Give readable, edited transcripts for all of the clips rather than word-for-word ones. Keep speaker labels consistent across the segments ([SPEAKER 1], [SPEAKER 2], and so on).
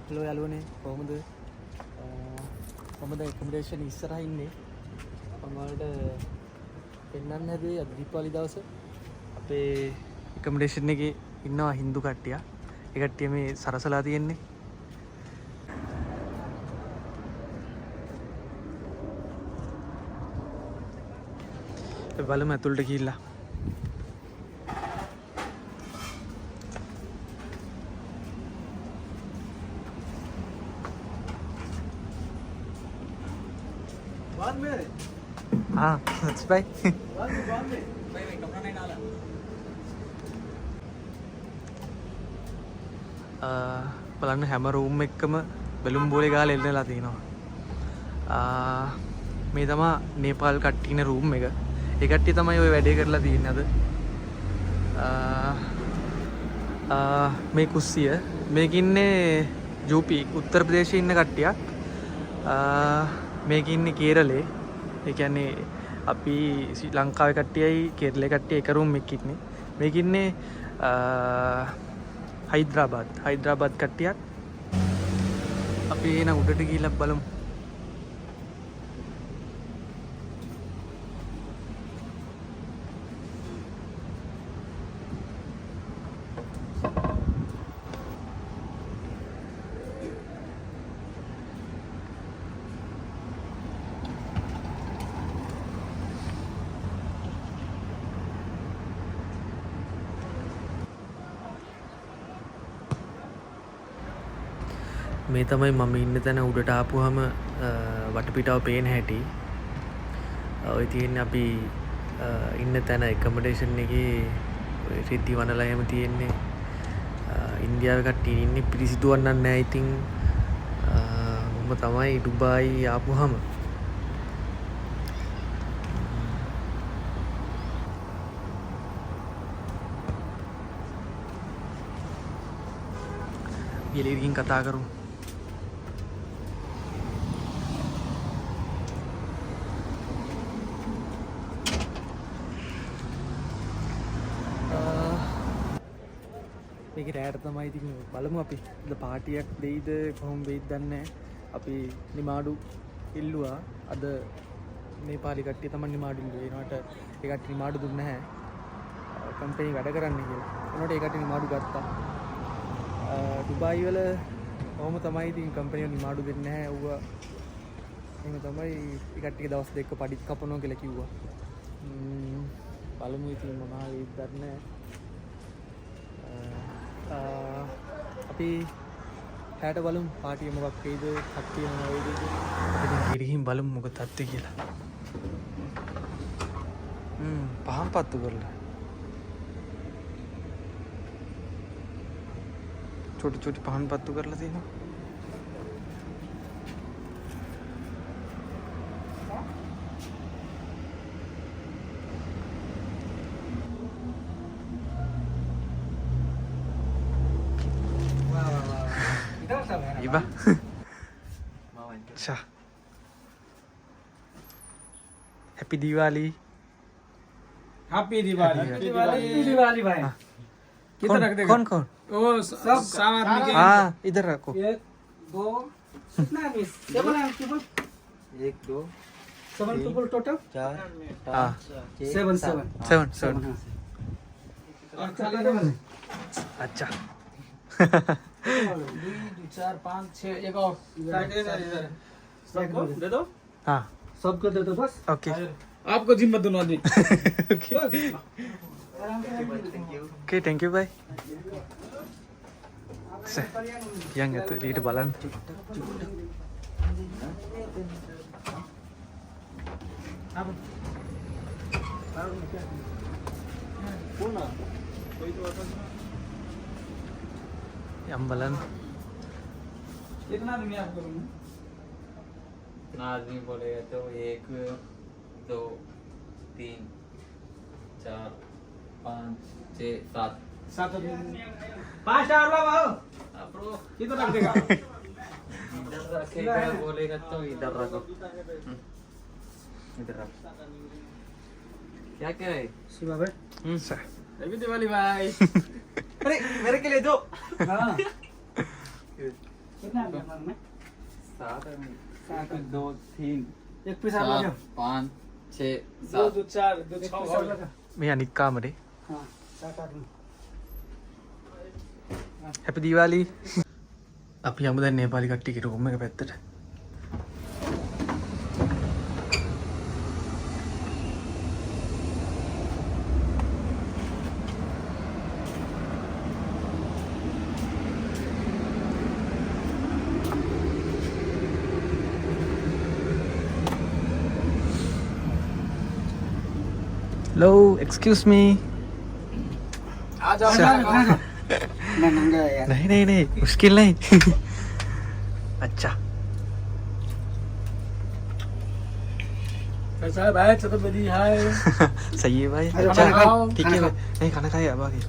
[SPEAKER 1] Hello යාළුවනේ කොහොමද? කොහොමද ඇකොමඩේෂන් ඉස්සරහා ඉන්නේ? මම වලට පෙන්නන්න හැදුවේ අද දීපාවලි දවසේ අපේ ඇකොමඩේෂන් එකේ ඉන්නවා හින්දු කට්ටිය. ඒ කට්ටිය මේ සරසලා තියෙන්නේ. අපි බලමු ඇතුළට ගිහිල්ලා. हाँ सच भाई බලන්න හැම රූම් එකම බැලුම් බෝලේ ගාලා එල්ලලා තිනවා. මේ තමයි නේපාල් කට්ටිය ඉන්න රූම් එක. ඒ කට්ටිය තමයි ওই වැඩේ කරලා තියෙන්නේ අද. මේ කුස්සිය මේක ඉන්නේ යූපී උත්තර ප්‍රදේශයේ ඉන්න කට්ටියක්. මේක ඉන්නේ කේරළේ. ඒ කියන්නේ අපි ශ්‍රී ලංකාවේ කට්ටියයි කේරළේ කට්ටිය එක රූම් එකක ඉන්නේ. මේක ඉන්නේ හයිද්‍රාබාද් කට්ටියක්. අපි එන උඩට ගිහිල්ලා බලමු. මේ තමයි මම ඉන්න තැන. උඩට ආපුවම වටපිටාව පේන හැටි. ඔය තියෙන්නේ අපි ඉන්න තැන ඇකොමඩේෂන් එකේ ඔය රිද්දි වනලයම තියෙන්නේ. ඉන්දියාවේ කට්ටිය ඉන්නේ පිරිසිදු වන්නත් නැහැ. ඉතින් මම තමයි ඩුබායි ආපුවම එළියකින් කතා කරමු. මේක රැයට තමයි. ඉතින් බලමු අපි අද පාටියක් දෙයිද කොහොම වෙයිද දන්නේ නැහැ. අපි නිමාඩු ඉල්ලුවා. අද නේපාලි කට්ටිය තමයි නිමාඩු ඉල්ලුවේ. ඒනට ඒ කට්ටිය නිමාඩු දුන්නේ නැහැ. කම්පැනි වැඩ කරන්න කියලා. ඒනට ඒ කට්ටිය නිමාඩු ගත්තා. ඩුබායි වල කොහොම තමයි. ඉතින් කම්පැනි වල නිමාඩු දෙන්නේ නැහැ. ඌවා එහෙම තමයි. ඒ කට්ටිය දවස් දෙකක පඩිත් කපනවා කියලා කිව්වා. බලමු ඉතින් මොනවා වෙයිද දන්නේ නැහැ. අපි හැට බලමු පාටිය මොකක් වෙයිද කට්ටිය මොනවා වෙයිද අපි දැන් ගිහින් බලමු මොකද තත්ත්වය කියලා. පහන් පත්තු කරලා චොටි පහන් පත්තු කරලා තියෙනවා. Iba. अच्छा. Happy Diwali.
[SPEAKER 2] Happy Diwali. Happy Diwali भाई. किधर रख देगा?
[SPEAKER 1] कौन?
[SPEAKER 2] वो सब सामान के.
[SPEAKER 1] हाँ इधर रखो.
[SPEAKER 2] 1 2 कितना है? 7 है केवल.
[SPEAKER 3] 1 2
[SPEAKER 2] 7 केवल टोटल.
[SPEAKER 3] 4
[SPEAKER 1] हाँ
[SPEAKER 2] 7 और चला दे बने.
[SPEAKER 1] अच्छा.
[SPEAKER 2] 2 4 5 6 एक और इधर सबको दे दो.
[SPEAKER 1] हाँ
[SPEAKER 2] सबको दे दो बस.
[SPEAKER 1] ओके.
[SPEAKER 2] आपको जिम्मा दोनों आदमी.
[SPEAKER 1] ओके थैंक यू भाई. yang itu di depan.
[SPEAKER 2] अब
[SPEAKER 1] Ambalan.
[SPEAKER 2] कितना आदमी आपको रूम में?
[SPEAKER 3] इतना आदमी बोलेगा तो 1 2 3 4 5 6 7
[SPEAKER 2] 7 आदमी. 5 और बाबा
[SPEAKER 3] आपको
[SPEAKER 2] किधर रख देगा?
[SPEAKER 3] इधर रखेगा बोलेगा तो इधर रखो. इधर रख. क्या क्या है?
[SPEAKER 2] शिवा भाई.
[SPEAKER 1] Sir.
[SPEAKER 2] हैप्पी दिवाली भाई.
[SPEAKER 3] अरे मेरे के लिए दो.
[SPEAKER 2] हाँ. कितना है पेपर में?
[SPEAKER 3] 7 2 3
[SPEAKER 2] एक पीस आप लगाओ
[SPEAKER 3] 5 6
[SPEAKER 2] दो
[SPEAKER 3] 7
[SPEAKER 2] दो चार दो
[SPEAKER 1] Oh,
[SPEAKER 2] छह और लगाओ
[SPEAKER 1] මේ අනික් කාමරේ
[SPEAKER 2] हाँ 7 8
[SPEAKER 1] හැපි දීවාලි අපි යමු දැන් නේපාලි කට්ටියගේ රූම් එක පැත්තට Hello, excuse me.
[SPEAKER 2] आ जाओ
[SPEAKER 1] अच्छा।
[SPEAKER 2] मैं नंगा है यार
[SPEAKER 1] नहीं नहीं नहीं मुश्किल नहीं अच्छा
[SPEAKER 2] कैसा है भाई चतुर्वेदी हाय
[SPEAKER 1] सही है भाई
[SPEAKER 2] अरे
[SPEAKER 1] अच्छा
[SPEAKER 2] खाना खाओ,
[SPEAKER 1] ठीक
[SPEAKER 2] खाना
[SPEAKER 1] है भाई नहीं खाना खाए अब आगे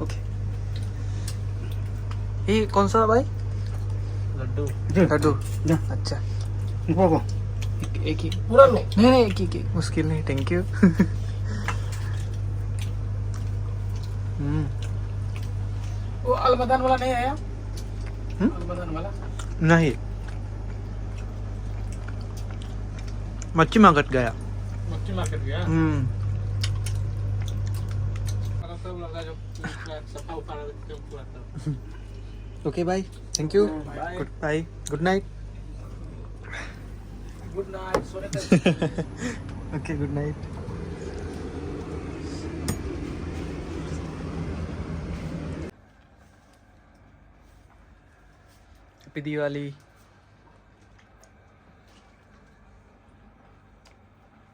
[SPEAKER 1] ओके ये कौन सा भाई
[SPEAKER 3] लड्डू
[SPEAKER 1] लड्डू
[SPEAKER 2] जा।
[SPEAKER 1] अच्छा
[SPEAKER 2] वो
[SPEAKER 1] एक ही
[SPEAKER 2] पूरा लो
[SPEAKER 1] नहीं नहीं एक ही मुश्किल नहीं थैंक यू
[SPEAKER 2] वो अलबदन वाला नहीं आया
[SPEAKER 1] हम्म?
[SPEAKER 2] अलबदन वाला
[SPEAKER 1] नहीं मच्छी मार्केट गया
[SPEAKER 2] मच्छी मार्केट गया सब लगा जो सफा उतार के पूरा
[SPEAKER 1] okay bye thank you
[SPEAKER 2] Bye.
[SPEAKER 1] Goodbye good night
[SPEAKER 2] good night सोने तक
[SPEAKER 1] okay good night happy Diwali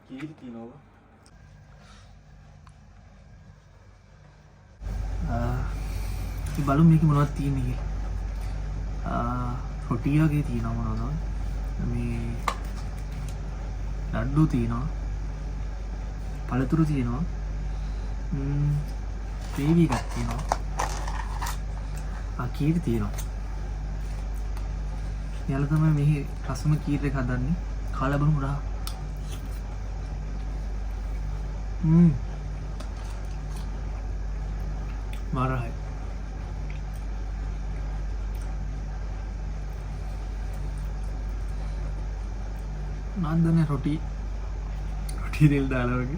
[SPEAKER 3] Kirti no
[SPEAKER 1] බලු මේක මොනවද තියෙන්නේ කියලා. රොටි වගේ තියෙනවා මොනවද? මේ ලඩ්ඩු තියෙනවා. පළතුරු තියෙනවා. ග්‍රේවි එකක් තියෙනවා. කීරි තියෙනවා. යාළුවා තමයි මේ රසම කීරි එක හදන්නේ. කාලා බලමු රා. मारा है नांदने रोटी रोटी दिल डालोगे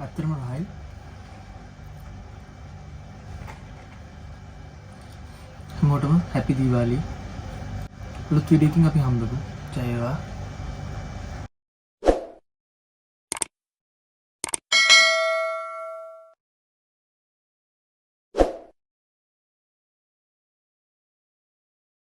[SPEAKER 1] අත්‍තරම රහයි හැමෝටම හැපි දීවාලි අලුත් වීඩියෝ එකකින් අපි හම්බෙමු ජය වේවා